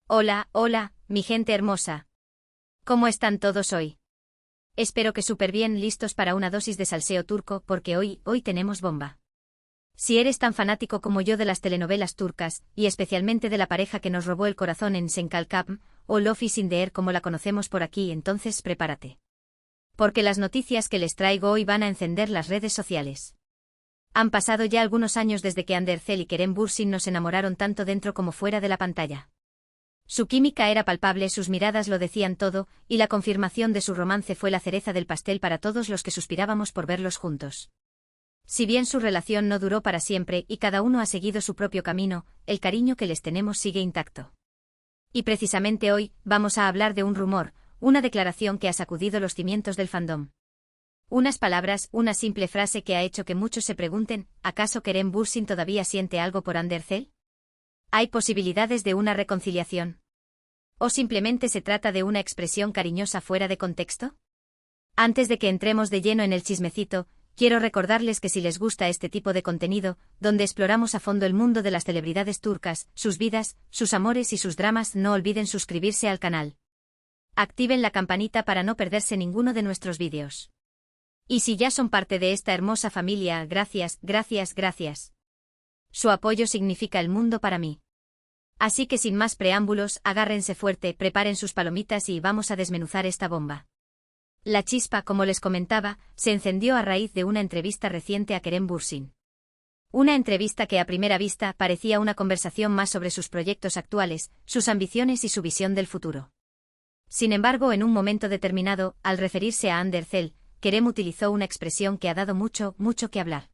Hola, hola, mi gente hermosa. ¿Cómo están todos hoy? Espero que súper bien, listos para una dosis de salseo turco, porque hoy tenemos bomba. Si eres tan fanático como yo de las telenovelas turcas, y especialmente de la pareja que nos robó el corazón en Senkalkam, o Love is in the Air como la conocemos por aquí, entonces prepárate. Porque las noticias que les traigo hoy van a encender las redes sociales. Han pasado ya algunos años desde que Hande Erçel y Kerem Bürsin nos enamoraron tanto dentro como fuera de la pantalla. Su química era palpable, sus miradas lo decían todo, y la confirmación de su romance fue la cereza del pastel para todos los que suspirábamos por verlos juntos. Si bien su relación no duró para siempre y cada uno ha seguido su propio camino, el cariño que les tenemos sigue intacto. Y precisamente hoy, vamos a hablar de un rumor, una declaración que ha sacudido los cimientos del fandom. Unas palabras, una simple frase que ha hecho que muchos se pregunten, ¿acaso Kerem Bürsin todavía siente algo por Hande Erçel? ¿Hay posibilidades de una reconciliación? ¿O simplemente se trata de una expresión cariñosa fuera de contexto? Antes de que entremos de lleno en el chismecito, quiero recordarles que si les gusta este tipo de contenido, donde exploramos a fondo el mundo de las celebridades turcas, sus vidas, sus amores y sus dramas, no olviden suscribirse al canal. Activen la campanita para no perderse ninguno de nuestros vídeos. Y si ya son parte de esta hermosa familia, gracias. Su apoyo significa el mundo para mí. Así que sin más preámbulos, agárrense fuerte, preparen sus palomitas y vamos a desmenuzar esta bomba. La chispa, como les comentaba, se encendió a raíz de una entrevista reciente a Kerem Bürsin. Una entrevista que a primera vista parecía una conversación más sobre sus proyectos actuales, sus ambiciones y su visión del futuro. Sin embargo, en un momento determinado, al referirse a Hande Erçel, Kerem utilizó una expresión que ha dado mucho que hablar.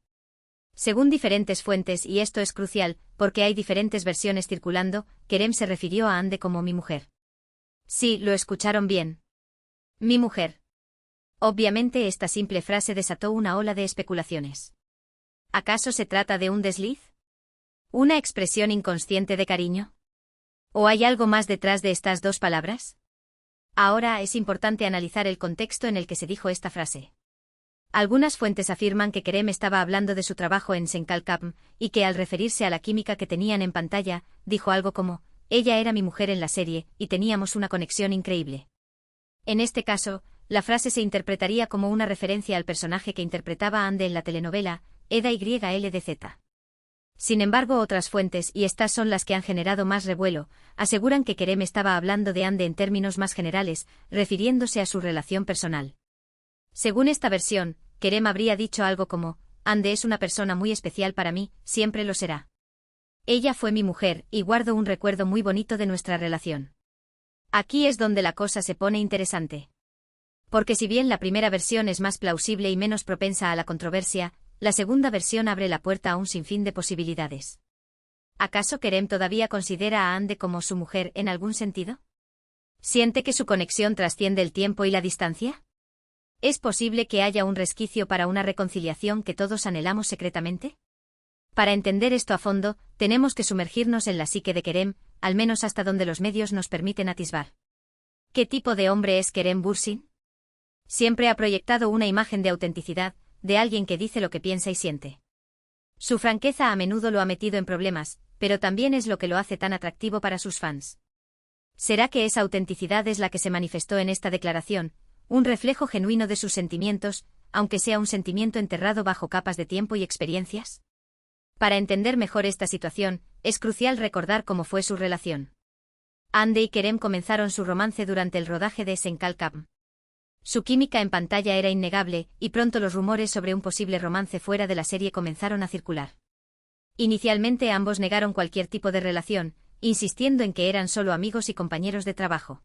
Según diferentes fuentes, y esto es crucial, porque hay diferentes versiones circulando, Kerem se refirió a Hande como mi mujer. Sí, lo escucharon bien. Mi mujer. Obviamente esta simple frase desató una ola de especulaciones. ¿Acaso se trata de un desliz? ¿Una expresión inconsciente de cariño? ¿O hay algo más detrás de estas dos palabras? Ahora es importante analizar el contexto en el que se dijo esta frase. Algunas fuentes afirman que Kerem estaba hablando de su trabajo en Senkalkam, y que al referirse a la química que tenían en pantalla, dijo algo como, ella era mi mujer en la serie, y teníamos una conexión increíble. En este caso, la frase se interpretaría como una referencia al personaje que interpretaba Hande en la telenovela, Eda YLDZ. Sin embargo, otras fuentes, y estas son las que han generado más revuelo, aseguran que Kerem estaba hablando de Hande en términos más generales, refiriéndose a su relación personal. Según esta versión, Kerem habría dicho algo como, Hande es una persona muy especial para mí, siempre lo será. Ella fue mi mujer, y guardo un recuerdo muy bonito de nuestra relación. Aquí es donde la cosa se pone interesante. Porque si bien la primera versión es más plausible y menos propensa a la controversia, la segunda versión abre la puerta a un sinfín de posibilidades. ¿Acaso Kerem todavía considera a Hande como su mujer en algún sentido? ¿Siente que su conexión trasciende el tiempo y la distancia? ¿Es posible que haya un resquicio para una reconciliación que todos anhelamos secretamente? Para entender esto a fondo, tenemos que sumergirnos en la psique de Kerem, al menos hasta donde los medios nos permiten atisbar. ¿Qué tipo de hombre es Kerem Bürsin? Siempre ha proyectado una imagen de autenticidad, de alguien que dice lo que piensa y siente. Su franqueza a menudo lo ha metido en problemas, pero también es lo que lo hace tan atractivo para sus fans. ¿Será que esa autenticidad es la que se manifestó en esta declaración? Un reflejo genuino de sus sentimientos, aunque sea un sentimiento enterrado bajo capas de tiempo y experiencias. Para entender mejor esta situación, es crucial recordar cómo fue su relación. Hande y Kerem comenzaron su romance durante el rodaje de Senkalkam. Su química en pantalla era innegable, y pronto los rumores sobre un posible romance fuera de la serie comenzaron a circular. Inicialmente ambos negaron cualquier tipo de relación, insistiendo en que eran solo amigos y compañeros de trabajo.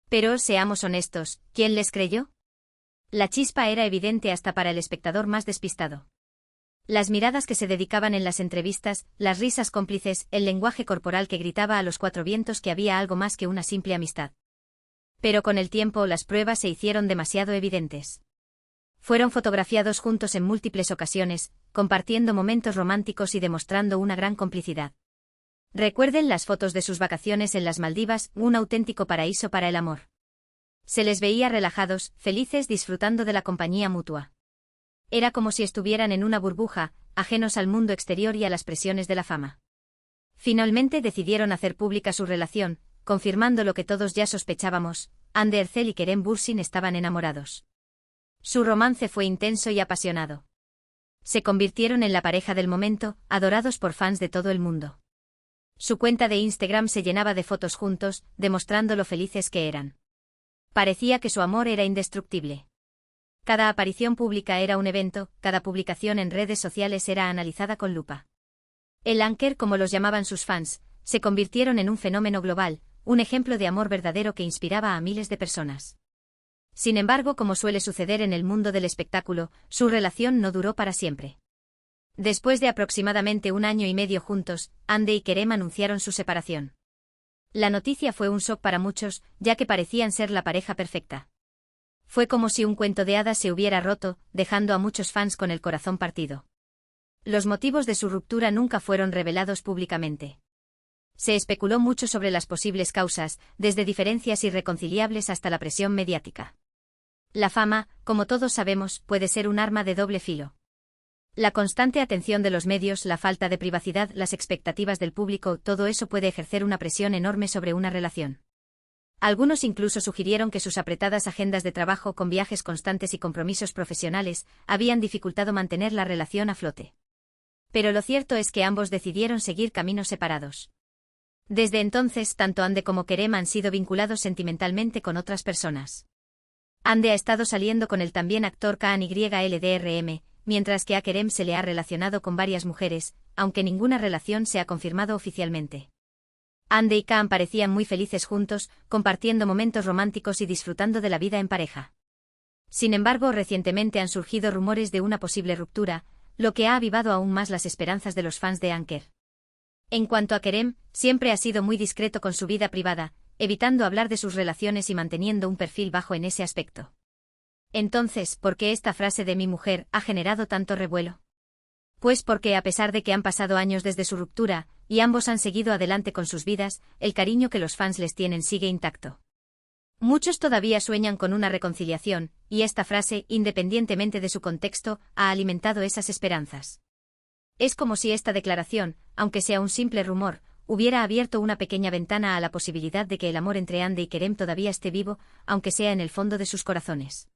Pero, seamos honestos, ¿quién les creyó? La chispa era evidente hasta para el espectador más despistado. Las miradas que se dedicaban en las entrevistas, las risas cómplices, el lenguaje corporal que gritaba a los cuatro vientos que había algo más que una simple amistad. Pero con el tiempo las pruebas se hicieron demasiado evidentes. Fueron fotografiados juntos en múltiples ocasiones, compartiendo momentos románticos y demostrando una gran complicidad. Recuerden las fotos de sus vacaciones en las Maldivas, un auténtico paraíso para el amor. Se les veía relajados, felices, disfrutando de la compañía mutua. Era como si estuvieran en una burbuja, ajenos al mundo exterior y a las presiones de la fama. Finalmente decidieron hacer pública su relación, confirmando lo que todos ya sospechábamos: Ande Ercel y Kerem Bürsin estaban enamorados. Su romance fue intenso y apasionado. Se convirtieron en la pareja del momento, adorados por fans de todo el mundo. Su cuenta de Instagram se llenaba de fotos juntos, demostrando lo felices que eran. Parecía que su amor era indestructible. Cada aparición pública era un evento, cada publicación en redes sociales era analizada con lupa. El Anker, como los llamaban sus fans, se convirtieron en un fenómeno global, un ejemplo de amor verdadero que inspiraba a miles de personas. Sin embargo, como suele suceder en el mundo del espectáculo, su relación no duró para siempre. Después de aproximadamente 1 año y medio juntos, Hande y Kerem anunciaron su separación. La noticia fue un shock para muchos, ya que parecían ser la pareja perfecta. Fue como si un cuento de hadas se hubiera roto, dejando a muchos fans con el corazón partido. Los motivos de su ruptura nunca fueron revelados públicamente. Se especuló mucho sobre las posibles causas, desde diferencias irreconciliables hasta la presión mediática. La fama, como todos sabemos, puede ser un arma de doble filo. La constante atención de los medios, la falta de privacidad, las expectativas del público, todo eso puede ejercer una presión enorme sobre una relación. Algunos incluso sugirieron que sus apretadas agendas de trabajo con viajes constantes y compromisos profesionales habían dificultado mantener la relación a flote. Pero lo cierto es que ambos decidieron seguir caminos separados. Desde entonces, tanto Hande como Kerem han sido vinculados sentimentalmente con otras personas. Hande ha estado saliendo con el también actor Kaan YLDRM, mientras que a Kerem se le ha relacionado con varias mujeres, aunque ninguna relación se ha confirmado oficialmente. Hande y Kaan parecían muy felices juntos, compartiendo momentos románticos y disfrutando de la vida en pareja. Sin embargo, recientemente han surgido rumores de una posible ruptura, lo que ha avivado aún más las esperanzas de los fans de Anker. En cuanto a Kerem, siempre ha sido muy discreto con su vida privada, evitando hablar de sus relaciones y manteniendo un perfil bajo en ese aspecto. Entonces, ¿por qué esta frase de mi mujer ha generado tanto revuelo? Pues porque a pesar de que han pasado años desde su ruptura, y ambos han seguido adelante con sus vidas, el cariño que los fans les tienen sigue intacto. Muchos todavía sueñan con una reconciliación, y esta frase, independientemente de su contexto, ha alimentado esas esperanzas. Es como si esta declaración, aunque sea un simple rumor, hubiera abierto una pequeña ventana a la posibilidad de que el amor entre Hande y Kerem todavía esté vivo, aunque sea en el fondo de sus corazones.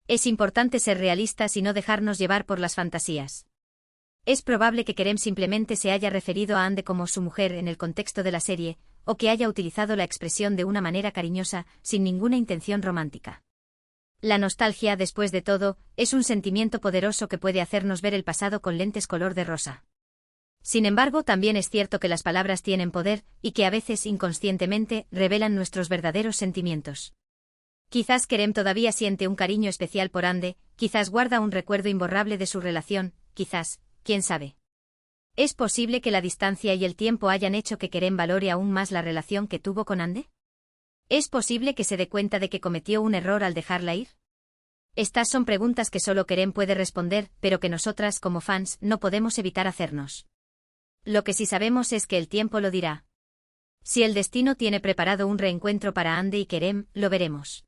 Es importante ser realistas y no dejarnos llevar por las fantasías. Es probable que Kerem simplemente se haya referido a Hande como su mujer en el contexto de la serie, o que haya utilizado la expresión de una manera cariñosa, sin ninguna intención romántica. La nostalgia, después de todo, es un sentimiento poderoso que puede hacernos ver el pasado con lentes color de rosa. Sin embargo, también es cierto que las palabras tienen poder, y que a veces inconscientemente revelan nuestros verdaderos sentimientos. Quizás Kerem todavía siente un cariño especial por Hande, quizás guarda un recuerdo imborrable de su relación, quizás, quién sabe. ¿Es posible que la distancia y el tiempo hayan hecho que Kerem valore aún más la relación que tuvo con Hande? ¿Es posible que se dé cuenta de que cometió un error al dejarla ir? Estas son preguntas que solo Kerem puede responder, pero que nosotras como fans no podemos evitar hacernos. Lo que sí sabemos es que el tiempo lo dirá. Si el destino tiene preparado un reencuentro para Hande y Kerem, lo veremos.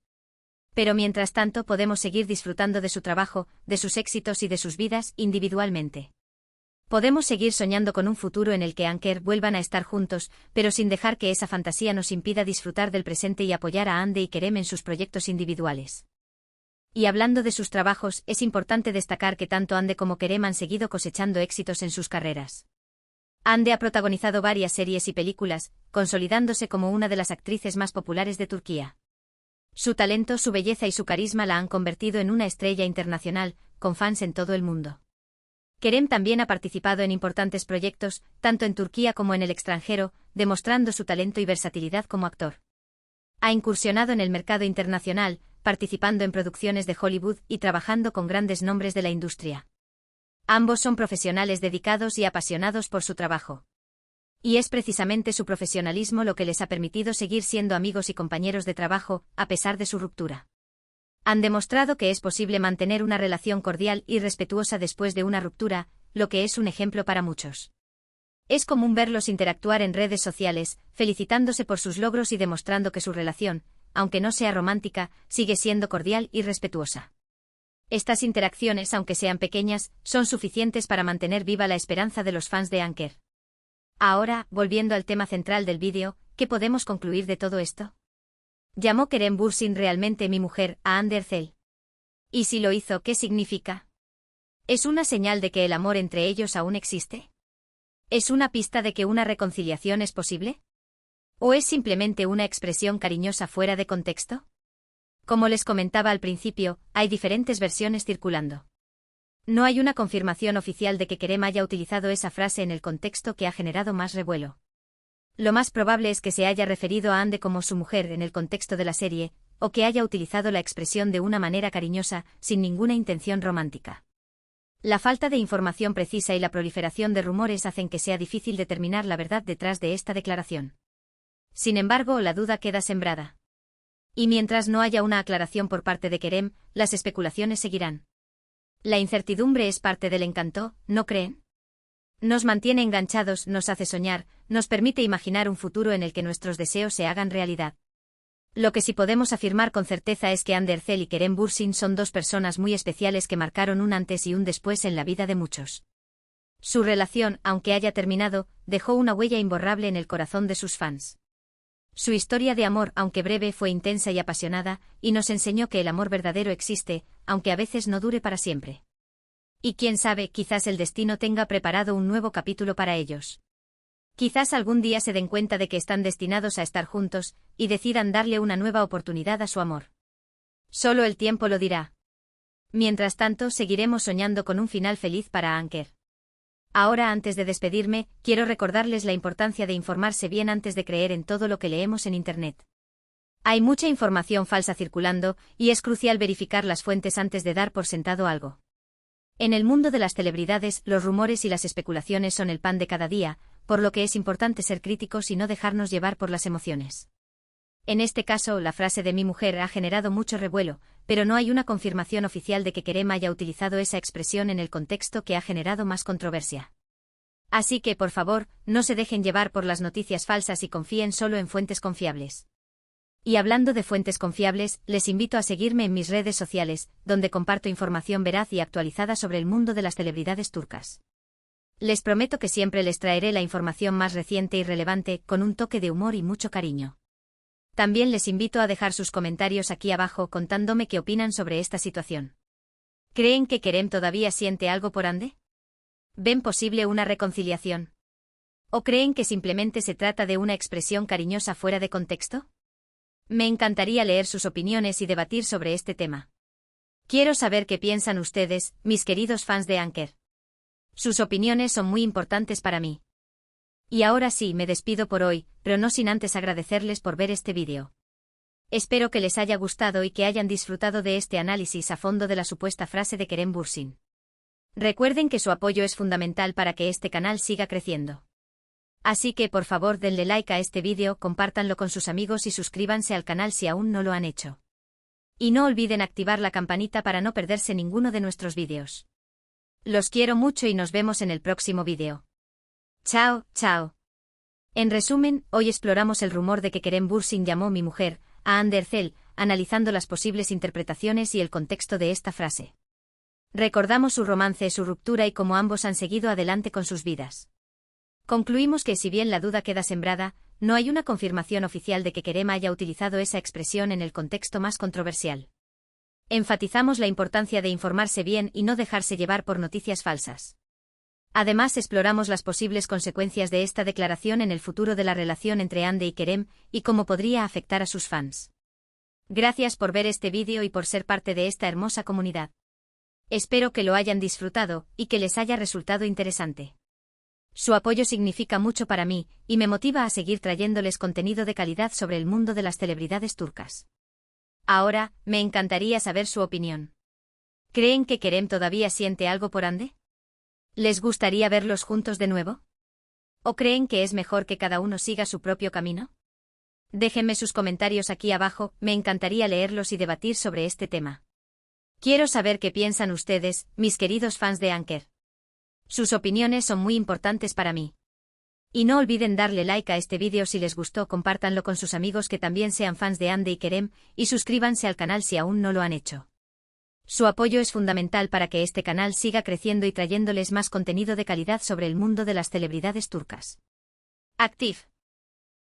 Pero mientras tanto podemos seguir disfrutando de su trabajo, de sus éxitos y de sus vidas individualmente. Podemos seguir soñando con un futuro en el que Anker vuelvan a estar juntos, pero sin dejar que esa fantasía nos impida disfrutar del presente y apoyar a Hande y Kerem en sus proyectos individuales. Y hablando de sus trabajos, es importante destacar que tanto Hande como Kerem han seguido cosechando éxitos en sus carreras. Hande ha protagonizado varias series y películas, consolidándose como una de las actrices más populares de Turquía. Su talento, su belleza y su carisma la han convertido en una estrella internacional, con fans en todo el mundo. Kerem también ha participado en importantes proyectos, tanto en Turquía como en el extranjero, demostrando su talento y versatilidad como actor. Ha incursionado en el mercado internacional, participando en producciones de Hollywood y trabajando con grandes nombres de la industria. Ambos son profesionales dedicados y apasionados por su trabajo. Y es precisamente su profesionalismo lo que les ha permitido seguir siendo amigos y compañeros de trabajo, a pesar de su ruptura. Han demostrado que es posible mantener una relación cordial y respetuosa después de una ruptura, lo que es un ejemplo para muchos. Es común verlos interactuar en redes sociales, felicitándose por sus logros y demostrando que su relación, aunque no sea romántica, sigue siendo cordial y respetuosa. Estas interacciones, aunque sean pequeñas, son suficientes para mantener viva la esperanza de los fans de Anker. Ahora, volviendo al tema central del vídeo, ¿qué podemos concluir de todo esto? ¿Llamó Kerem Bürsin realmente mi mujer a Hande Erçel? Y si lo hizo, ¿qué significa? ¿Es una señal de que el amor entre ellos aún existe? ¿Es una pista de que una reconciliación es posible? ¿O es simplemente una expresión cariñosa fuera de contexto? Como les comentaba al principio, hay diferentes versiones circulando. No hay una confirmación oficial de que Kerem haya utilizado esa frase en el contexto que ha generado más revuelo. Lo más probable es que se haya referido a Hande como su mujer en el contexto de la serie, o que haya utilizado la expresión de una manera cariñosa, sin ninguna intención romántica. La falta de información precisa y la proliferación de rumores hacen que sea difícil determinar la verdad detrás de esta declaración. Sin embargo, la duda queda sembrada. Y mientras no haya una aclaración por parte de Kerem, las especulaciones seguirán. La incertidumbre es parte del encanto, ¿no creen? Nos mantiene enganchados, nos hace soñar, nos permite imaginar un futuro en el que nuestros deseos se hagan realidad. Lo que sí podemos afirmar con certeza es que Hande Erçel y Kerem Bürsin son dos personas muy especiales que marcaron un antes y un después en la vida de muchos. Su relación, aunque haya terminado, dejó una huella imborrable en el corazón de sus fans. Su historia de amor, aunque breve, fue intensa y apasionada, y nos enseñó que el amor verdadero existe, aunque a veces no dure para siempre. Y quién sabe, quizás el destino tenga preparado un nuevo capítulo para ellos. Quizás algún día se den cuenta de que están destinados a estar juntos, y decidan darle una nueva oportunidad a su amor. Solo el tiempo lo dirá. Mientras tanto, seguiremos soñando con un final feliz para Anker. Ahora, antes de despedirme, quiero recordarles la importancia de informarse bien antes de creer en todo lo que leemos en Internet. Hay mucha información falsa circulando, y es crucial verificar las fuentes antes de dar por sentado algo. En el mundo de las celebridades, los rumores y las especulaciones son el pan de cada día, por lo que es importante ser críticos y no dejarnos llevar por las emociones. En este caso, la frase de mi mujer ha generado mucho revuelo, pero no hay una confirmación oficial de que Kerem haya utilizado esa expresión en el contexto que ha generado más controversia. Así que, por favor, no se dejen llevar por las noticias falsas y confíen solo en fuentes confiables. Y hablando de fuentes confiables, les invito a seguirme en mis redes sociales, donde comparto información veraz y actualizada sobre el mundo de las celebridades turcas. Les prometo que siempre les traeré la información más reciente y relevante, con un toque de humor y mucho cariño. También les invito a dejar sus comentarios aquí abajo contándome qué opinan sobre esta situación. ¿Creen que Kerem todavía siente algo por Hande? ¿Ven posible una reconciliación? ¿O creen que simplemente se trata de una expresión cariñosa fuera de contexto? Me encantaría leer sus opiniones y debatir sobre este tema. Quiero saber qué piensan ustedes, mis queridos fans de Anker. Sus opiniones son muy importantes para mí. Y ahora sí, me despido por hoy, pero no sin antes agradecerles por ver este vídeo. Espero que les haya gustado y que hayan disfrutado de este análisis a fondo de la supuesta frase de Kerem Bürsin. Recuerden que su apoyo es fundamental para que este canal siga creciendo. Así que por favor denle like a este vídeo, compártanlo con sus amigos y suscríbanse al canal si aún no lo han hecho. Y no olviden activar la campanita para no perderse ninguno de nuestros vídeos. Los quiero mucho y nos vemos en el próximo vídeo. Chao, chao. En resumen, hoy exploramos el rumor de que Kerem Bürsin llamó mi mujer a Hande Erçel, analizando las posibles interpretaciones y el contexto de esta frase. Recordamos su romance, su ruptura y cómo ambos han seguido adelante con sus vidas. Concluimos que si bien la duda queda sembrada, no hay una confirmación oficial de que Kerem haya utilizado esa expresión en el contexto más controversial. Enfatizamos la importancia de informarse bien y no dejarse llevar por noticias falsas. Además, exploramos las posibles consecuencias de esta declaración en el futuro de la relación entre Hande y Kerem, y cómo podría afectar a sus fans. Gracias por ver este vídeo y por ser parte de esta hermosa comunidad. Espero que lo hayan disfrutado, y que les haya resultado interesante. Su apoyo significa mucho para mí, y me motiva a seguir trayéndoles contenido de calidad sobre el mundo de las celebridades turcas. Ahora, me encantaría saber su opinión. ¿Creen que Kerem todavía siente algo por Hande? ¿Les gustaría verlos juntos de nuevo? ¿O creen que es mejor que cada uno siga su propio camino? Déjenme sus comentarios aquí abajo, me encantaría leerlos y debatir sobre este tema. Quiero saber qué piensan ustedes, mis queridos fans de Anker. Sus opiniones son muy importantes para mí. Y no olviden darle like a este vídeo si les gustó, compártanlo con sus amigos que también sean fans de Hande y Kerem, y suscríbanse al canal si aún no lo han hecho. Su apoyo es fundamental para que este canal siga creciendo y trayéndoles más contenido de calidad sobre el mundo de las celebridades turcas. Active.